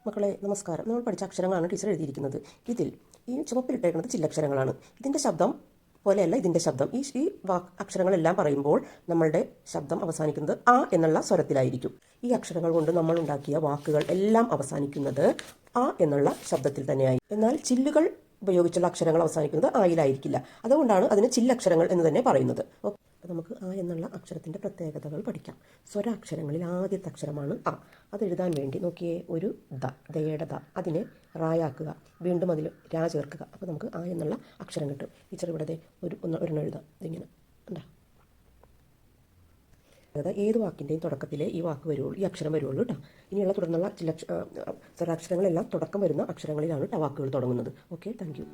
മക്കളെ നമസ്കാരം. നമ്മൾ പഠിച്ച അക്ഷരങ്ങളാണ് ടീച്ചർ എഴുതിയിരിക്കുന്നത്. ഇതിൽ ഈ ചുവപ്പിലിട്ടേക്കുന്നത് ചില്ലക്ഷരങ്ങളാണ്. ഇതിൻ്റെ ശബ്ദം പോലെയല്ല ഇതിൻ്റെ ശബ്ദം. ഈ അക്ഷരങ്ങളെല്ലാം പറയുമ്പോൾ നമ്മളുടെ ശബ്ദം അവസാനിക്കുന്നത് ആ എന്നുള്ള സ്വരത്തിലായിരിക്കും. ഈ അക്ഷരങ്ങൾ കൊണ്ട് നമ്മൾ ഉണ്ടാക്കിയ വാക്കുകൾ എല്ലാം അവസാനിക്കുന്നത് ആ എന്നുള്ള ശബ്ദത്തിൽ തന്നെയായി. എന്നാൽ ചില്ലുകൾ ഉപയോഗിച്ചുള്ള അക്ഷരങ്ങൾ അവസാനിക്കുന്നത് ആയിലായിരിക്കില്ല. അതുകൊണ്ടാണ് അതിന് ചില്ലക്ഷരങ്ങൾ എന്ന് തന്നെ പറയുന്നത്. നമുക്ക് ആ എന്നുള്ള അക്ഷരത്തിൻ്റെ പ്രത്യേകതകൾ പഠിക്കാം. സ്വരാക്ഷരങ്ങളിൽ ആദ്യത്തെ അക്ഷരമാണ് ആ. അതെഴുതാൻ വേണ്ടി നോക്കിയേ, ഒരു ദയുടെ ദ, അതിനെ റായാക്കുക, വീണ്ടും അതിൽ രാ ചേർക്കുക. അപ്പോൾ നമുക്ക് ആ എന്നുള്ള അക്ഷരം കിട്ടും. ടീച്ചർ ഇവിടെ ഒരെണ്ണം എഴുതാം. ഇതിങ്ങനെ ഉണ്ടാ. അതായത് ഏത് വാക്കിൻ്റെയും തുടക്കത്തിലേ ഈ വാക്ക് വരുള്ളൂ, ഈ അക്ഷരം വരുള്ളൂ കേട്ടോ. ഇനിയുള്ള തുടർന്നുള്ള ചില സ്വരാക്ഷരങ്ങളെല്ലാം തുടക്കം വരുന്ന അക്ഷരങ്ങളിലാണ് വാക്കുകൾ തുടങ്ങുന്നത്. Okay, thank you.